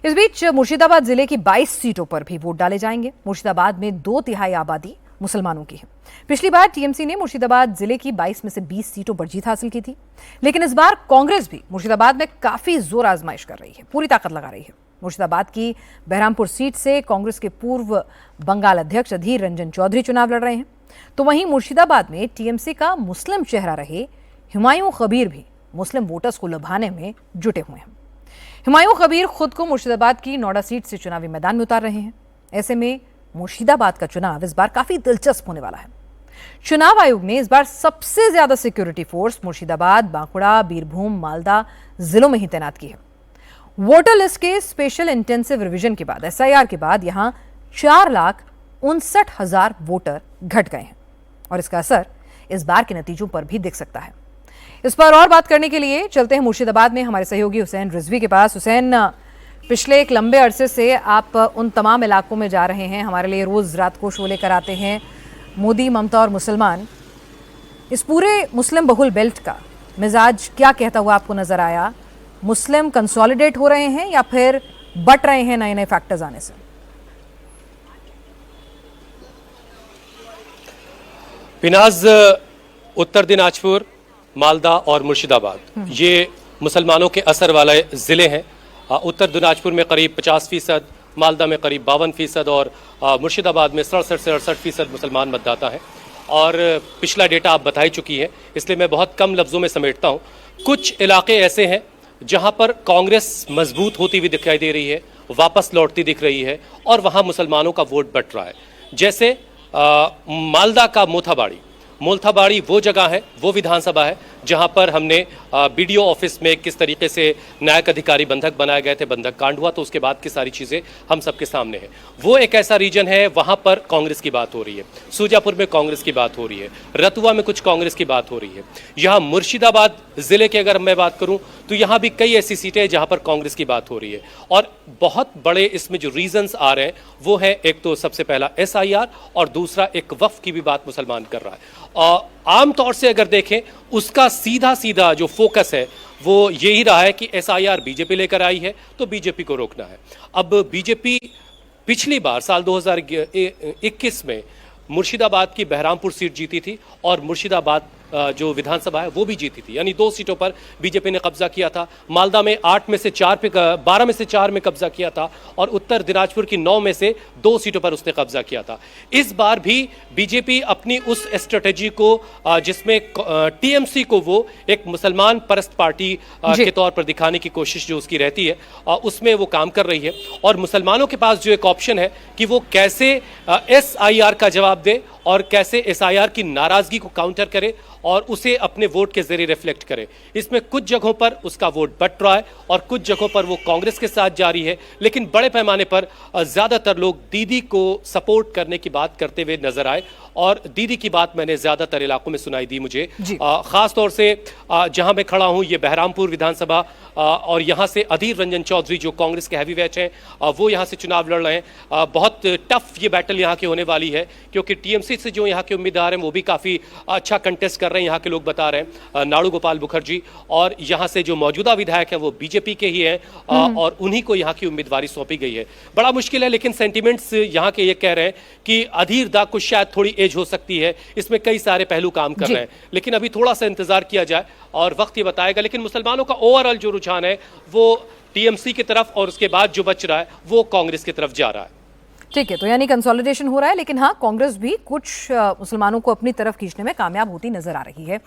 इस बीच मुर्शिदाबाद जिले की 22 सीटों पर भी वोट डाले जाएंगे। मुर्शिदाबाद में 2/3 आबादी मुसलमानों की है। पिछली बार टीएमसी ने मुर्शिदाबाद जिले की 22 में से 20 सीटों पर जीत हासिल की थी, लेकिन इस बार कांग्रेस भी मुर्शिदाबाद में काफी जोर आजमाइश कर रही है, पूरी ताकत लगा रही है। मुर्शिदाबाद की बहरामपुर सीट से कांग्रेस के पूर्व बंगाल अध्यक्ष अधीर रंजन चौधरी चुनाव लड़ रहे हैं, तो वहीं मुर्शिदाबाद में टीएमसी का मुस्लिम चेहरा रहे हुमायूं कबीर भी मुस्लिम वोटर्स को लुभाने में जुटे हुए हैं। हुमायूं कबीर खुद को मुर्शिदाबाद की नोएडा सीट से चुनावी मैदान में उतार रहे हैं। ऐसे में मुर्शिदाबाद का चुनाव इस बार काफी दिलचस्प होने वाला है। चुनाव आयोग ने इस बार सबसे ज्यादा सिक्योरिटी फोर्स मुर्शिदाबाद, बांकुड़ा, बीरभूम, मालदा जिलों में ही तैनात की है। वोटर लिस्ट के स्पेशल इंटेंसिव रिवीजन के बाद, एसआईआर के बाद यहां 4,59,000 वोटर घट गए हैं और इसका असर इस बार के नतीजों पर भी दिख सकता है। इस पर और बात करने के लिए चलते हैं मुर्शिदाबाद में हमारे सहयोगी हुसैन रिजवी के पास। हुसैन, पिछले एक लंबे अरसे से आप उन तमाम इलाकों में जा रहे हैं, हमारे लिए रोज रात को शो लेकर आते हैं। मोदी, ममता और मुसलमान, इस पूरे मुस्लिम बहुल बेल्ट का मिजाज क्या कहता हुआ आपको नजर आया? मुस्लिम कंसोलिडेट हो रहे हैं या फिर बट रहे हैं नए नए फैक्टर्स आने से? पिनाज, उत्तर दिनाजपुर, मालदा और मुर्शिदाबाद ये मुसलमानों के असर वाले ज़िले हैं। उत्तर दिनाजपुर में करीब 50%, मालदा में करीब 52% और मुर्शिदाबाद में 67 से 68% मुसलमान मतदाता हैं। और पिछला डेटा आप बता ही चुकी हैं, इसलिए मैं बहुत कम लफ्ज़ों में समेटता हूँ। कुछ इलाके ऐसे हैं जहाँ पर कांग्रेस मजबूत होती हुई दिखाई दे रही है, वापस लौटती दिख रही है और वहाँ मुसलमानों का वोट बट रहा है। जैसे मालदा का मोथाबाड़ी वो जगह है, वो विधानसभा है जहां पर हमने बीडीओ ऑफिस में किस तरीके से न्यायिक अधिकारी बंधक बनाए गए थे, बंधक कांड हुआ, तो उसके बाद की सारी चीज़ें हम सबके सामने हैं। वो एक ऐसा रीजन है, वहां पर कांग्रेस की बात हो रही है। सूजापुर में कांग्रेस की बात हो रही है, रतुआ में कुछ कांग्रेस की बात हो रही है। यहाँ मुर्शिदाबाद जिले की अगर मैं बात करूं तो यहाँ भी कई ऐसी सीटें हैं जहां पर कांग्रेस की बात हो रही है। और बहुत बड़े इसमें जो रीजंस आ रहे हैं वो है, एक तो सबसे पहला एसआईआर और दूसरा एक वक्फ की भी बात मुसलमान कर रहा है। आमतौर से अगर देखें, उसका सीधा जो फोकस है वो यही रहा है कि एसआईआर बीजेपी लेकर आई है तो बीजेपी को रोकना है। अब बीजेपी पिछली बार साल 2021 में मुर्शिदाबाद की बहरामपुर सीट जीती थी और मुर्शिदाबाद जो विधानसभा है वो भी जीती थी, यानी 2 सीटों पर बीजेपी ने कब्जा किया था। मालदा में 12 में से 4 में कब्जा किया था और उत्तर दिनाजपुर की 9 में से 2 सीटों पर उसने कब्जा किया था। इस बार भी बीजेपी अपनी उस स्ट्रेटेजी को, जिसमें टीएमसी को वो एक मुसलमान परस्त पार्टी के तौर पर दिखाने की कोशिश जो उसकी रहती है, उसमें वो काम कर रही है। और मुसलमानों के पास जो एक ऑप्शन है कि वो कैसे एसआईआर का जवाब दे और कैसे एसआईआर की नाराजगी को काउंटर करे और उसे अपने वोट के जरिए रिफ्लेक्ट करे। इसमें कुछ जगहों पर उसका वोट बट रहा है और कुछ जगहों पर वो कांग्रेस के साथ जारी है, लेकिन बड़े पैमाने पर ज्यादातर लोग दीदी को सपोर्ट करने की बात करते हुए नजर आए। और दीदी की बात मैंने ज्यादातर इलाकों में सुनाई दी मुझे, खास तौर से जहां मैं खड़ा हूं ये बहरामपुर विधानसभा, और यहां से अधीर रंजन चौधरी जो कांग्रेस के हैवीवेट हैं वो यहां से चुनाव लड़ रहे हैं। बहुत टफ ये बैटल यहां की होने वाली है, क्योंकि टीएमसी से जो यहां के उम्मीदवार हैं वो भी काफी अच्छा कंटेस्ट कर रहे हैं, यहाँ के लोग बता रहे हैं। नाड़ू गोपाल मुखर्जी, और यहाँ से जो मौजूदा विधायक हैं वो बीजेपी के ही हैं और उन्हीं को यहाँ की उम्मीदवारी सौंपी गई है। बड़ा मुश्किल है, लेकिन सेंटिमेंट्स यहाँ के ये कह रहे हैं कि अधीर दा को शायद थोड़ी एज हो सकती है, इसमें कई सारे पहलू काम कर रहे हैं, लेकिन अभी थोड़ा सा इंतजार किया जाए और वक्त ये बताएगा। लेकिन मुसलमानों का ओवरऑल जो रुझान है वो टीएमसी की तरफ और उसके बाद जो बच रहा है वो कांग्रेस की तरफ जा रहा है। ठीक है, तो यानी कंसोलिडेशन हो रहा है, लेकिन हाँ, कांग्रेस भी कुछ मुसलमानों को अपनी तरफ खींचने में कामयाब होती नजर आ रही है।